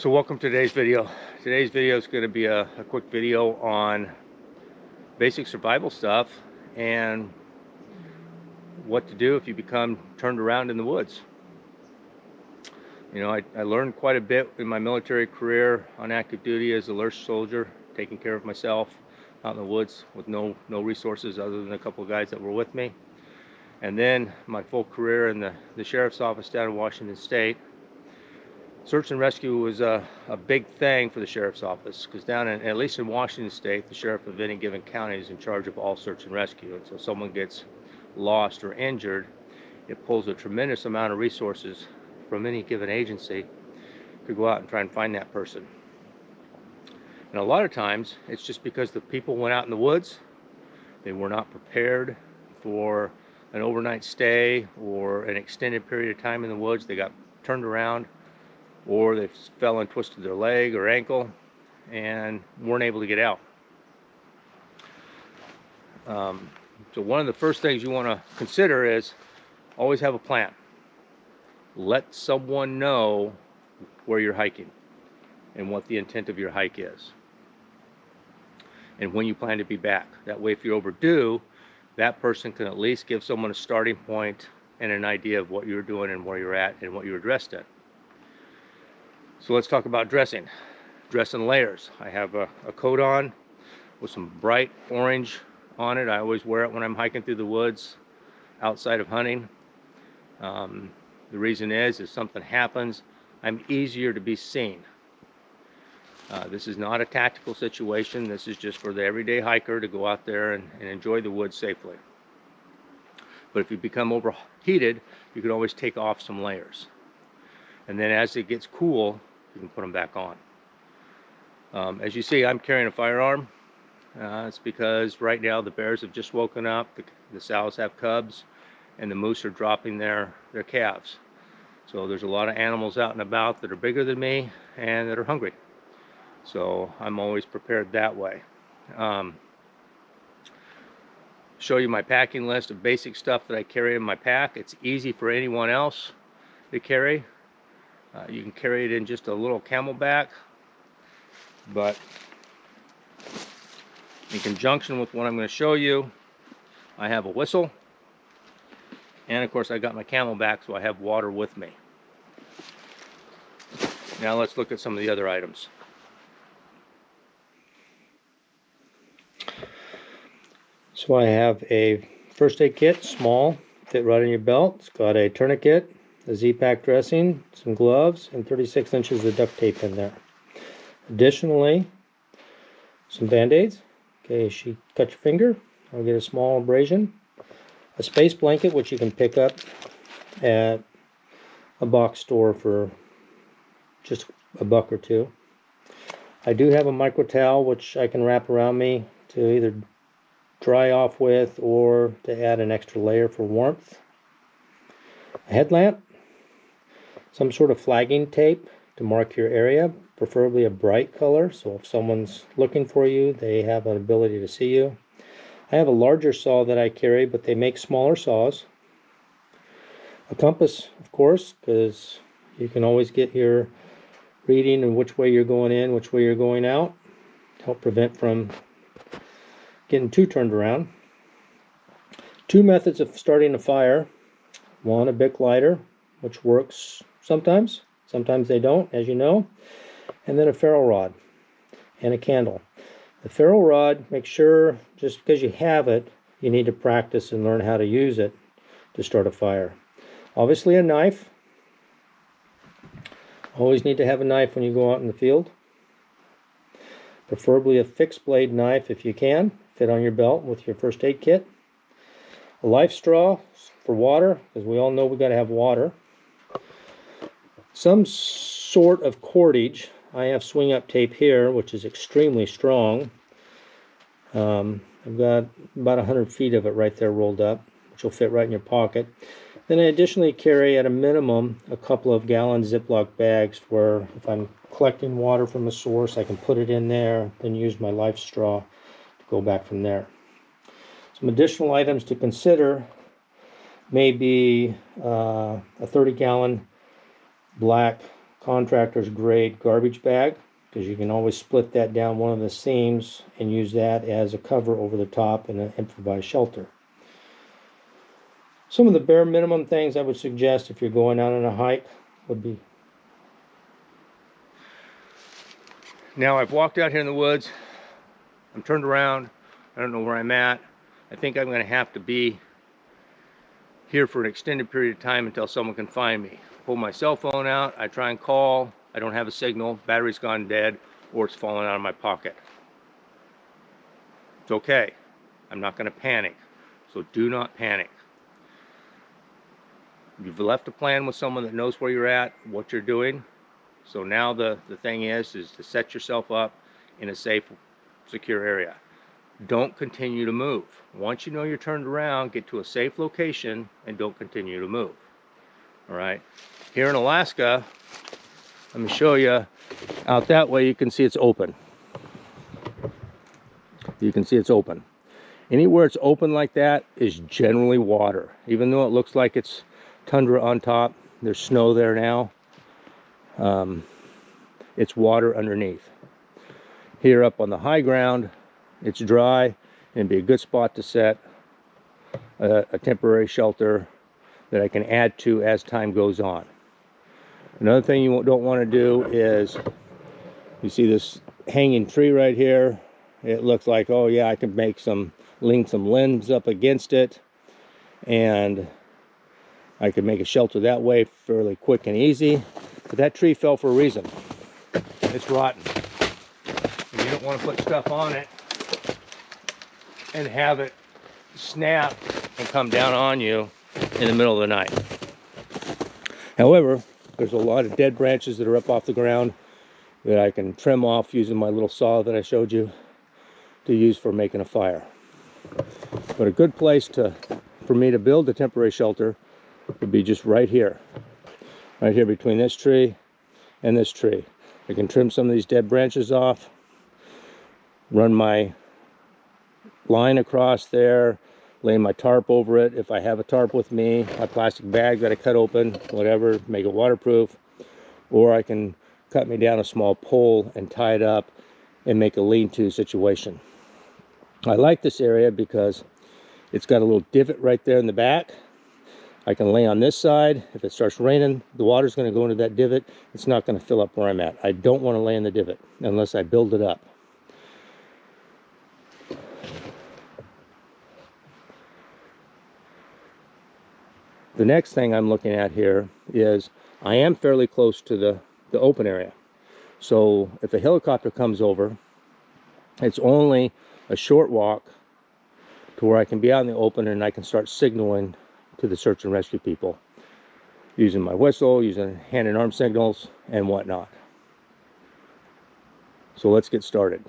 So welcome to today's video. Today's video is going to be a quick video on basic survival stuff and what to do if you become turned around in the woods. You know, I learned quite a bit in my military career on active duty as a lurch soldier, taking care of myself out in the woods with no resources other than a couple of guys that were with me. And then my full career in the sheriff's office down in Washington State. Search and rescue was a big thing for the sheriff's office, because down in, at least in Washington State, the sheriff of any given county is in charge of all search and rescue. And so if someone gets lost or injured, it pulls a tremendous amount of resources from any given agency to go out and try and find that person. And a lot of times, it's just because the people went out in the woods, they were not prepared for an overnight stay or an extended period of time in the woods. They got turned around, or they fell and twisted their leg or ankle and weren't able to get out. So one of the first things you want to consider is always have a plan. Let someone know where you're hiking and what the intent of your hike is, and when you plan to be back. That way, if you're overdue, that person can at least give someone a starting point and an idea of what you're doing and where you're at and what you're dressed in. So let's talk about dressing. Dress in layers. I have a coat on with some bright orange on it. I always wear it when I'm hiking through the woods outside of hunting. The reason is, if something happens, I'm easier to be seen. This is not a tactical situation. This is just for the everyday hiker to go out there and enjoy the woods safely. But if you become overheated, you can always take off some layers. And then as it gets cool, you can put them back on. As you see, I'm carrying a firearm. It's because right now the bears have just woken up, the sows have cubs, and the moose are dropping their calves. So there's a lot of animals out and about that are bigger than me and that are hungry. So I'm always prepared that way. Show you my packing list of basic stuff that I carry in my pack. It's easy for anyone else to carry. You can carry it in just a little camelback, but in conjunction with what I'm going to show you, I have a whistle, and of course I got my camelback, so I have water with me. Now let's look at some of the other items. So I have a first aid kit, small, fit right in your belt. It's got a tourniquet, a Z-Pack dressing, some gloves, and 36 inches of duct tape in there. Additionally, some band-aids in case you cut your finger or get a small abrasion. A space blanket, which you can pick up at a box store for just $1 or $2. I do have a micro towel which I can wrap around me to either dry off with or to add an extra layer for warmth. A headlamp, some sort of flagging tape to mark your area, preferably a bright color, so if someone's looking for you, they have an ability to see you. I have a larger saw that I carry, but they make smaller saws. A compass, of course, because you can always get your reading and which way you're going in, which way you're going out, help prevent from getting too turned around. 2 methods of starting a fire. One, a Bic lighter, which works sometimes they don't, as you know, and then a ferro rod and a candle. The ferro rod, make sure, just because you have it, you need to practice and learn how to use it to start a fire. Obviously a knife. Always need to have a knife when you go out in the field. Preferably a fixed blade knife if you can, fit on your belt with your first aid kit. A life straw for water, because we all know we got to have water. Some sort of cordage. I have swing up tape here, which is extremely strong. I've got about 100 feet of it right there rolled up, which will fit right in your pocket. Then I additionally carry at a minimum a couple of gallon Ziploc bags where if I'm collecting water from a source, I can put it in there, then use my life straw to go back from there. Some additional items to consider may be a 30-gallon black contractor's grade garbage bag, because you can always split that down one of the seams and use that as a cover over the top in an improvised shelter. Some of the bare minimum things I would suggest if you're going out on a hike would be... Now I've walked out here in the woods, I'm turned around, I don't know where I'm at. I think I'm going to have to be here for an extended period of time until someone can find me. Pull my cell phone out, I try and call, I don't have a signal, battery's gone dead, or it's fallen out of my pocket. It's okay. I'm not going to panic, so do not panic. You've left a plan with someone that knows where you're at, what you're doing. So now the thing is to set yourself up in a safe, secure area. Don't continue to move. Once you know you're turned around, get to a safe location and don't continue to move. All right. Here in Alaska, let me show you. Out that way, you can see it's open. You can see it's open. Anywhere it's open like that is generally water. Even though it looks like it's tundra on top, there's snow there now. It's water underneath. Here up on the high ground, it's dry, and it'd be a good spot to set a temporary shelter that I can add to as time goes on. Another thing you don't want to do is, you see this hanging tree right here. It looks like, oh yeah, I can make lean some limbs up against it, and I could make a shelter that way fairly quick and easy. But that tree fell for a reason. It's rotten. And you don't want to put stuff on it and have it snap and come down on you in the middle of the night. However, there's a lot of dead branches that are up off the ground that I can trim off using my little saw that I showed you to use for making a fire. But a good place for me to build a temporary shelter would be just right here between this tree and this tree. I can trim some of these dead branches off, run my line across there, lay my tarp over it if I have a tarp with me, my plastic bag that I cut open, whatever, make it waterproof, or I can cut me down a small pole and tie it up and make a lean-to situation. I like this area because it's got a little divot right there in the back. I can lay on this side. If it starts raining, the water's going to go into that divot. It's not going to fill up where I'm at. I don't want to lay in the divot unless I build it up. The next thing I'm looking at here is I am fairly close to the open area. So if a helicopter comes over, it's only a short walk to where I can be out in the open and I can start signaling to the search and rescue people using my whistle, using hand and arm signals and whatnot. So let's get started.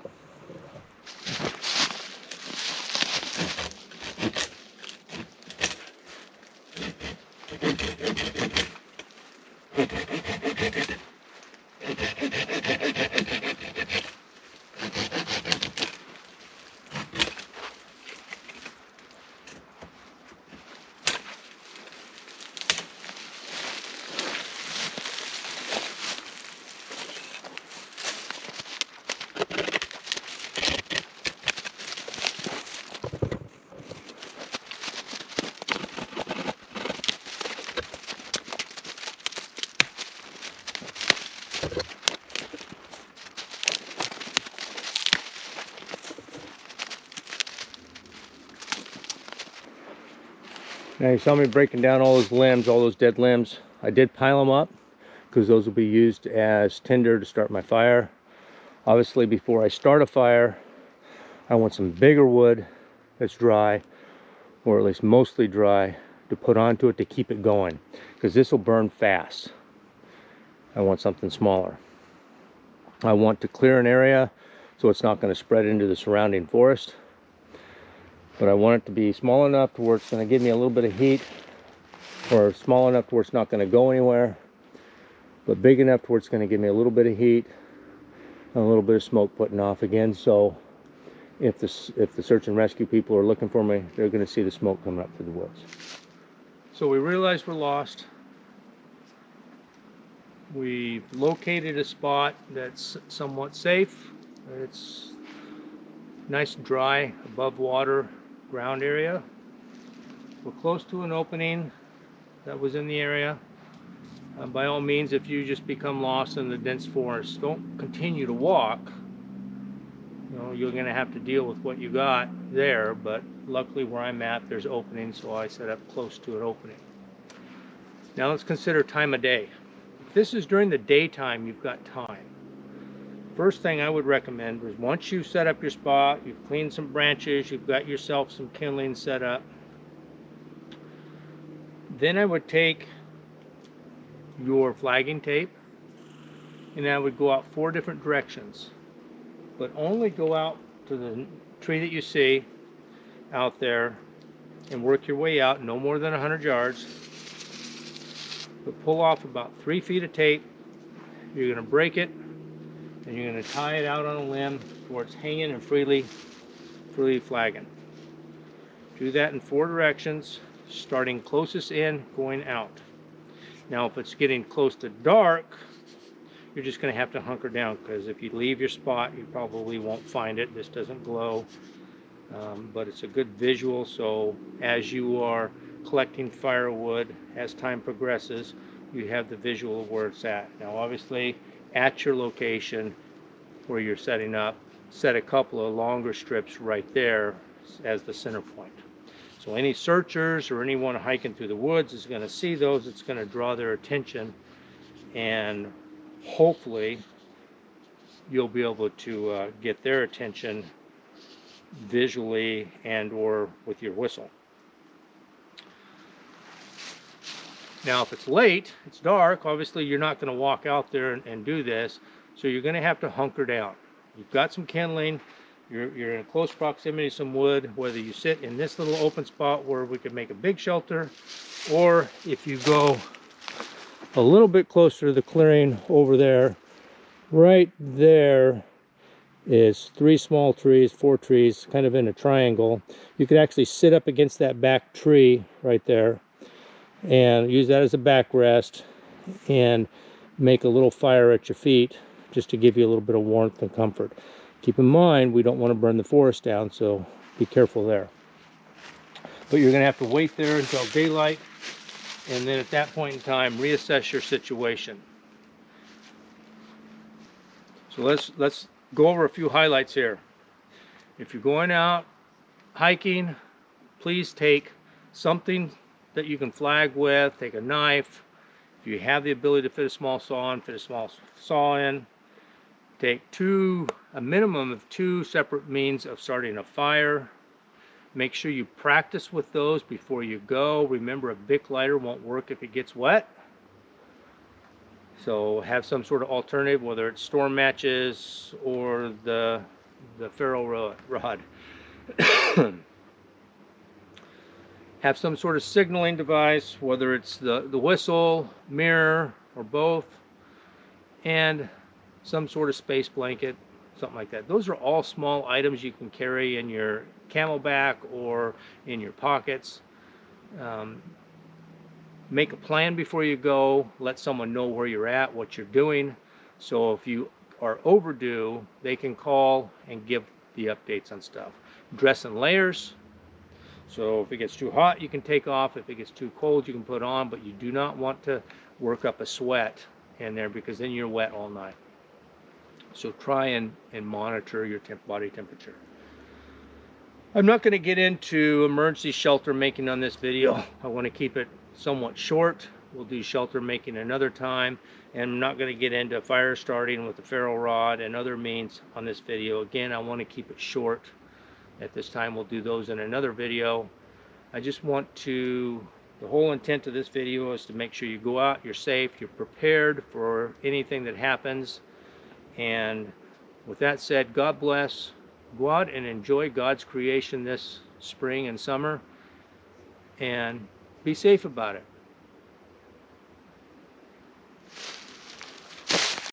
Now you saw me breaking down all those limbs, all those dead limbs. I did pile them up because those will be used as tinder to start my fire. Obviously before I start a fire, I want some bigger wood that's dry, or at least mostly dry, to put onto it to keep it going, because this will burn fast. I want something smaller. I want to clear an area so it's not going to spread into the surrounding forest. But I want it to be small enough to where it's going to give me a little bit of heat, or small enough to where it's not going to go anywhere, but big enough to where it's going to give me a little bit of heat and a little bit of smoke putting off again. So if the search and rescue people are looking for me, they're going to see the smoke coming up through the woods. So we realize we're lost. We've located a spot that's somewhat safe. It's nice and dry, above water ground area. We're close to an opening that was in the area. By all means, if you just become lost in the dense forest, don't continue to walk. You know, you're going to have to deal with what you got there, but luckily where I'm at, there's openings, so I set up close to an opening. Now let's consider time of day. If this is during the daytime, you've got time. First thing I would recommend is once you set up your spot, you've cleaned some branches, you've got yourself some kindling set up, then I would take your flagging tape and I would go out 4 different directions, but only go out to the tree that you see out there and work your way out, no more than 100 yards. But pull off about 3 feet of tape. You're going to break it and you're going to tie it out on a limb where it's hanging and freely flagging. Do that in 4 directions, starting closest in, going out. Now if it's getting close to dark, you're just going to have to hunker down, because if you leave your spot, you probably won't find it. This doesn't glow, but it's a good visual, so as you are collecting firewood, as time progresses, you have the visual of where it's at. Now obviously, at your location where you're setting up, set a couple of longer strips right there as the center point. So any searchers or anyone hiking through the woods is going to see those. It's going to draw their attention, and hopefully you'll be able to get their attention visually and or with your whistle. Now if it's late, it's dark, obviously you're not going to walk out there and do this, so you're going to have to hunker down. You've got some kindling, you're in close proximity to some wood, whether you sit in this little open spot where we could make a big shelter, or if you go a little bit closer to the clearing over there, right there is 3 small trees, 4 trees, kind of in a triangle. You could actually sit up against that back tree right there and use that as a backrest and make a little fire at your feet just to give you a little bit of warmth and comfort. Keep in mind, we don't want to burn the forest down, so be careful there. But you're going to have to wait there until daylight, and then at that point in time, reassess your situation. So let's go over a few highlights here. If you're going out hiking, please take something that you can flag with. Take a knife. If you have the ability to fit a small saw in, fit a small saw in. Take a minimum of 2 separate means of starting a fire. Make sure you practice with those before you go. Remember, a Bic lighter won't work if it gets wet. So have some sort of alternative, whether it's storm matches or the ferro rod. Have some sort of signaling device, whether it's the whistle, mirror, or both, and some sort of space blanket, something like that. Those are all small items you can carry in your camelback or in your pockets. Make a plan before you go. Let someone know where you're at, what you're doing, so if you are overdue, they can call and give the updates on stuff. Dress in layers. So if it gets too hot, you can take off. If it gets too cold, you can put on, but you do not want to work up a sweat in there, because then you're wet all night. So try and monitor your body temperature. I'm not going to get into emergency shelter making on this video. I want to keep it somewhat short. We'll do shelter making another time, and I'm not going to get into fire starting with the ferro rod and other means on this video. Again, I want to keep it short at this time. We'll do those in another video. I just want to, the whole intent of this video is to make sure you go out, you're safe, you're prepared for anything that happens. And with that said, God bless. Go out and enjoy God's creation this spring and summer, and be safe about it.